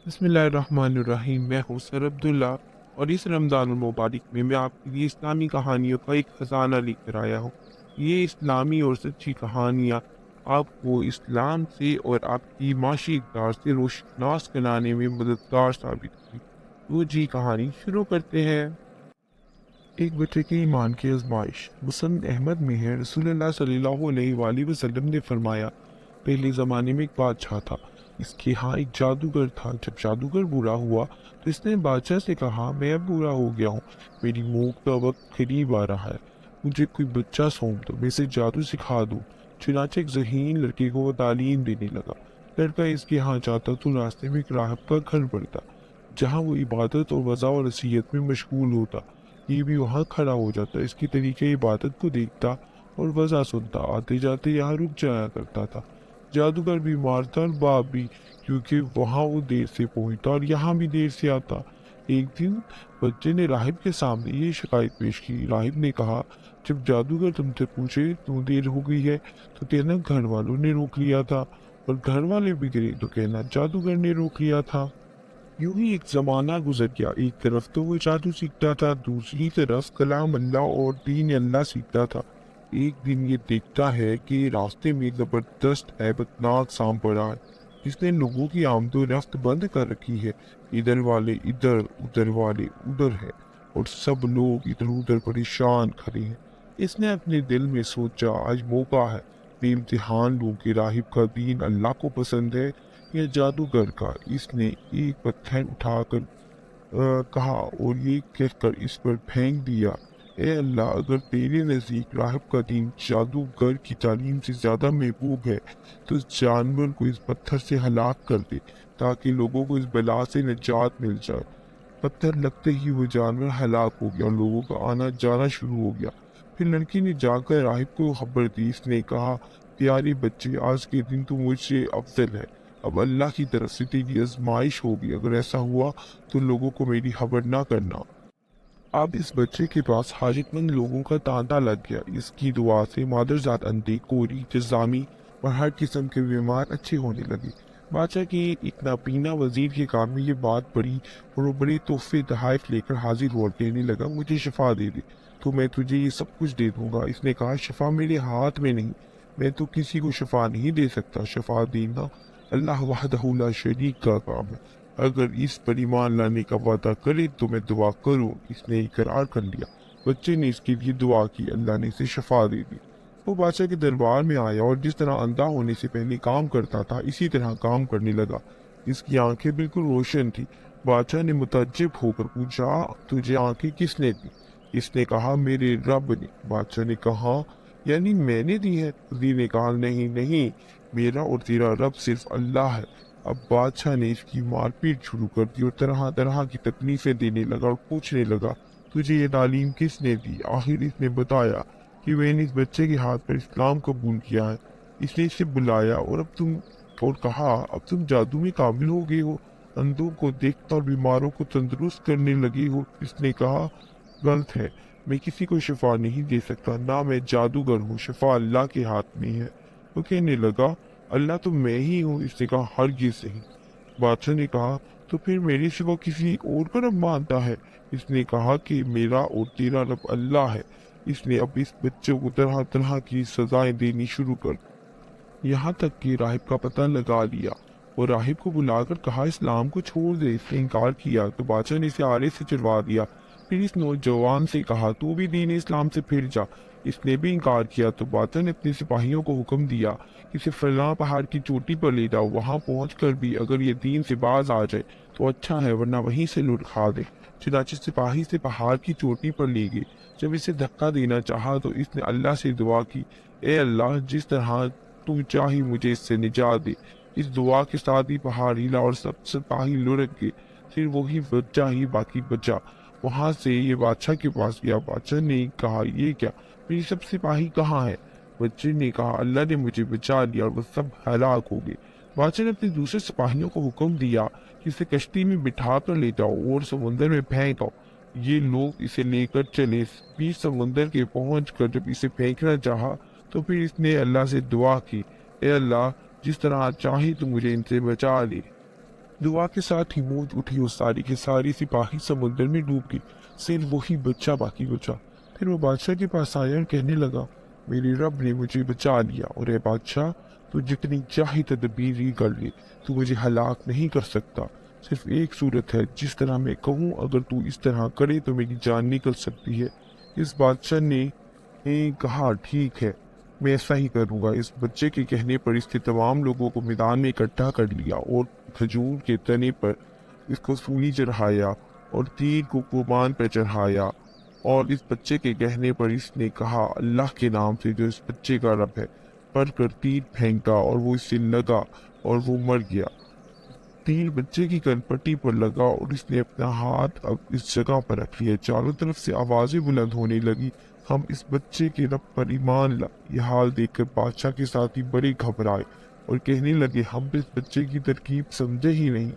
بسم اللہ الرحمن الرحیم۔ میں ہوں سر عبداللہ اور اس رمضان المبارک میں آپ کے لیے اسلامی کہانیوں کا ایک خزانہ لے کر آیا ہوں۔ یہ اسلامی اور سچی کہانیاں آپ کو اسلام سے اور آپ کی معاشی اقدار سے روشناس کرانے میں مددگار ثابت ہوگی۔ تو جی کہانی شروع کرتے ہیں۔ ایک بچے کے ایمان کی آزمائش۔ مسند احمد میں ہے، رسول اللہ صلی اللہ علیہ وآلہ وسلم نے فرمایا، پہلے زمانے میں ایک بادشاہ تھا، اس کے ہاں ایک جادوگر تھا۔ جب جادوگر برا ہوا تو اس نے بادشاہ سے کہا، میں اب برا ہو گیا ہوں، میری موت کا وقت قریب آ رہا ہے، مجھے کوئی بچہ سونپ دو، میں اسے جادو سکھا دوں۔ چنانچہ ایک ذہین لڑکے کو وہ تعلیم دینے لگا۔ لڑکا اس کے ہاں جاتا تو راستے میں ایک راہب کا گھر پڑتا، جہاں وہ عبادت اور وضع و نصیحت میں مشغول ہوتا۔ یہ بھی وہاں کھڑا ہو جاتا، اس کی طریقے عبادت کو دیکھتا اور وضع سنتا، آتے جاتے یہاں رک جایا کرتا تھا۔ جادوگر بھی مارتا اور باپ بھی، کیونکہ وہاں وہ دیر سے پہنچتا اور یہاں بھی دیر سے آتا۔ ایک دن بچے نے راہب کے سامنے یہ شکایت پیش کی۔ راہب نے کہا، جب جادوگر تم سے پوچھے کیوں دیر ہو گئی ہے تو کہنا گھر والوں نے روک لیا تھا، اور گھر والے بگڑے تو کہنا جادوگر نے روک لیا تھا۔ یوں ہی ایک زمانہ گزر گیا، ایک طرف تو وہ جادو سیکھتا تھا، دوسری طرف کلام اللہ اور دین اللہ سیکھتا تھا۔ ایک دن یہ دیکھتا ہے کہ راستے میں زبردست ہیبتناک سانپ پڑا ہے، جس نے لوگوں کی آمد و رفت بند کر رکھی ہے۔ ادھر والے ادھر، ادھر والے ادھر ہے، اور سب لوگ ادھر ادھر پریشان کھڑے ہیں۔ اس نے اپنے دل میں سوچا، آج موقع ہے، میں امتحان لوں کہ راہب کا دین اللہ کو پسند ہے یا جادوگر کا۔ اس نے ایک پتھر اٹھا کر کہا اور یہ کہہ کر اس پر پھینک دیا، اے اللہ، اگر تیرے نزدیک راہب کا دین جادوگر کی تعلیم سے زیادہ محبوب ہے تو اس جانور کو اس پتھر سے ہلاک کر دے تاکہ لوگوں کو اس بلا سے نجات مل جائے۔ پتھر لگتے ہی وہ جانور ہلاک ہو گیا اور لوگوں کا آنا جانا شروع ہو گیا۔ پھر لڑکی نے جا کر راہب کو خبر دی۔ اس نے کہا، پیارے بچے، آج کے دن تو مجھ سے افضل ہے، اب اللہ کی طرف سے تیری آزمائش ہوگی، اگر ایسا ہوا تو لوگوں کو میری خبر نہ کرنا۔ اب اس بچے کے پاس حاجت مند لوگوں کا تانتا لگ گیا۔ اس کی دعا سے مادرزاد اندھی، کوری، جزامی اور ہر قسم کے بیمار اچھے ہونے لگے۔ بادشاہ کے ایک نابینا وزیر کے کان میں یہ بات پڑی اور وہ بڑے تحفے تحائف لے کر حاضر ہوا، کہنے لگا، مجھے شفا دے دے تو میں تجھے یہ سب کچھ دے دوں گا۔ اس نے کہا، شفا میرے ہاتھ میں نہیں، میں تو کسی کو شفا نہیں دے سکتا، شفا دینا اللہ وحدہ لا شریک کا کام ہے، اگر اس پر ایمان لانے کا وعدہ کرے تو میں دعا کروں۔ اس نے اقرار کر لیا۔ بچے نے اس کے لیے دعا کی، اللہ نے اسے شفا دے دی۔ وہ بادشاہ کے دربار میں آیا اور جس طرح اندھا ہونے سے پہلے کام کرتا تھا اسی طرح کام کرنے لگا۔ اس کی آنکھیں بالکل روشن تھی۔ بادشاہ نے متعجب ہو کر پوچھا، تجھے آنکھیں کس نے دی؟ اس نے کہا، میرے رب نے۔ بادشاہ نے کہا، یعنی میں نے دی ہے؟ وزیر نے کہا، نہیں نہیں، میرا اور تیرا رب صرف اللہ ہے۔ اب بادشاہ نے اس کی مار پیٹ شروع کر دی اور طرح طرح کی تکلیفیں دینے لگا اور پوچھنے لگا، تجھے یہ تعلیم کس نے دی؟ آخر اس نے بتایا کہ میں نے اس بچے کے ہاتھ پر اسلام قبول کیا ہے۔ اس نے اسے بلایا اور کہا، اب تم جادو میں کامل ہو گئے ہو، اندھوں کو دیکھتا اور بیماروں کو تندرست کرنے لگے ہو۔ اس نے کہا، غلط ہے، میں کسی کو شفا نہیں دے سکتا، نہ میں جادوگر ہوں، شفا اللہ کے ہاتھ میں ہے۔ وہ کہنے لگا، اللہ تو میں ہی ہوں۔ اس نے کہا، ہرگز نہیں۔ بادشاہ نے کہا، تو پھر میرے سوا کسی اور کا رب مانتا ہے؟ اس نے کہا کہ میرا اور تیرا رب اللہ ہے۔ اس نے اب اس بچے کو طرح طرح کی سزائیں دینی شروع کر یہاں تک کہ راہب کا پتہ لگا لیا اور راہب کو بلا کر کہا، اسلام کو چھوڑ دے۔ اس نے انکار کیا تو بادشاہ نے اسے آرے سے چڑھوا دیا۔ پھر اس نوجوان سے کہا، تو بھی دین اسلام سے پھر جا۔ اس نے بھی انکار کیا تو بادشاہ نے اپنے سپاہیوں کو حکم دیا، اسے فلاں پہاڑ کی چوٹی پر لے جاؤ، وہاں پہنچ کر بھی اگر یہ دین سے باز آ جائے تو اچھا ہے، ورنہ وہیں سے لوٹ کھا دے۔ چنانچہ سپاہی سے پہاڑ کی چوٹی پر لے گئے۔ جب اسے دھکا دینا چاہا تو اس نے اللہ سے دعا کی، اے اللہ، جس طرح تو چاہی مجھے اس سے نجات دے۔ اس دعا کے ساتھ ہی پہاڑ ہلا اور سب سپاہی لڑک گئے، پھر وہی بچہ ہی باقی بچا۔ وہاں سے یہ بادشاہ کے پاس گیا۔ بادشاہ نے کہا، یہ کیا، میری سب سپاہی کہاں ہے؟ بچے نے کہا، اللہ نے مجھے بچا لیا اور وہ سب ہلاک ہو گئے۔ بادشاہ نے اپنے دوسرے سپاہیوں کو حکم دیا کہ اسے کشتی میں بٹھا کر لے جاؤ اور سمندر میں پھینک دو۔ یہ لوگ اسے لے کر چلے۔ بیچ سمندر کے پہنچ کر جب اسے پھینکنا چاہا تو پھر اس نے اللہ سے دعا کی، اے اللہ، جس طرح چاہے تو مجھے ان سے بچا لے۔ دعا کے ساتھ ہی موج اٹھی اور ساری کے ساری سپاہی سمندر میں ڈوب گئی، صرف وہی بچہ باقی بچا۔ پھر وہ بادشاہ کے پاس آیا اور کہنے لگا، میرے رب نے مجھے بچا لیا، اور اے بادشاہ تو جتنی چاہی تدبیر ہی کر لے، تو مجھے ہلاک نہیں کر سکتا۔ صرف ایک صورت ہے جس طرح میں کہوں، اگر تو اس طرح کرے تو میری جان نکل سکتی ہے۔ اس بادشاہ نے کہا، ٹھیک ہے، میں ایسا ہی کروں گا۔ اس بچے کے کہنے پر اس نے تمام لوگوں کو میدان میں اکٹھا کر لیا اور کھجور کے تنے پر اس کو سولی چڑھایا اور تیر کو قربان پر چڑھایا، اور اس بچے کے کہنے پر اس نے کہا، اللہ کے نام سے جو اس بچے کا رب ہے، پڑھ کر تیر پھینکا، اور وہ اس سے لگا اور وہ مر گیا۔ تیر بچے کی کنپٹی پر لگا اور اس نے اپنا ہاتھ اب اس جگہ پر رکھ لیا۔ چاروں طرف سے آوازیں بلند ہونے لگی، ہم اس بچے کے رب پر ایمان لائے۔ یہ حال دیکھ کر بادشاہ کے ساتھی بڑے گھبرائے اور کہنے لگے، ہم اس بچے کی ترکیب سمجھے ہی نہیں،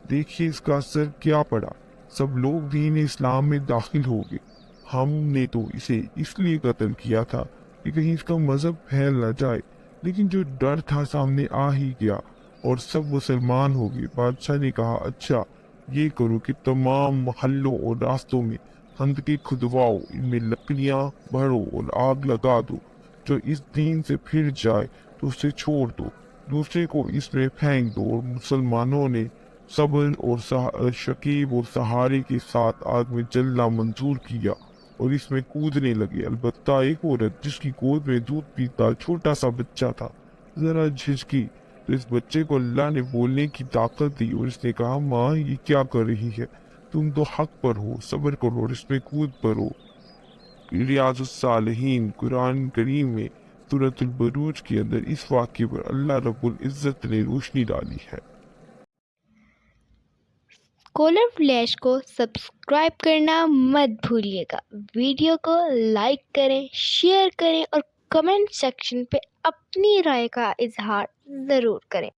دیکھیے اس کا اثر کیا پڑا، سب لوگ دین اسلام میں داخل ہو گئے۔ ہم نے تو اسے اس لیے قتل کیا تھا کہ کہیں اس کا مذہب پھیل نہ جائے، لیکن جو ڈر تھا سامنے آ ہی گیا اور سب مسلمان ہو گئے۔ بادشاہ نے کہا، اچھا یہ کرو کہ تمام محلوں اور راستوں میں خندقیں کھدواؤ، ان میں لکڑیاں بھرو اور آگ لگا دو، جو اس دین سے پھر جائے تو اسے چھوڑ دو، دوسرے کو اس میں پھینک دو۔ اور مسلمانوں نے صبر اور شکیب اور سہارے کے ساتھ آگ میں جلنا منظور کیا اور اس میں کودنے لگے۔ البتہ ایک عورت جس کی گود میں دودھ پیتا چھوٹا سا بچہ تھا، ذرا جھجکی، تو اس بچے کو اللہ نے بولنے کی طاقت دی اور اس نے کہا، ماں یہ کیا کر رہی ہے، تم تو حق پر ہو، صبر کرو اور اس میں کود پڑو۔ ریاض الصالحین قرآن کریم میں سورۃ البروج کے اندر اس واقعے پر اللہ رب العزت نے روشنی ڈالی ہے۔ اسکالر فلیش کو سبسکرائب کرنا مت بھولیے گا، ویڈیو کو لائک کریں، شیئر کریں اور کمنٹ سیکشن پہ اپنی رائے کا اظہار ضرور کریں۔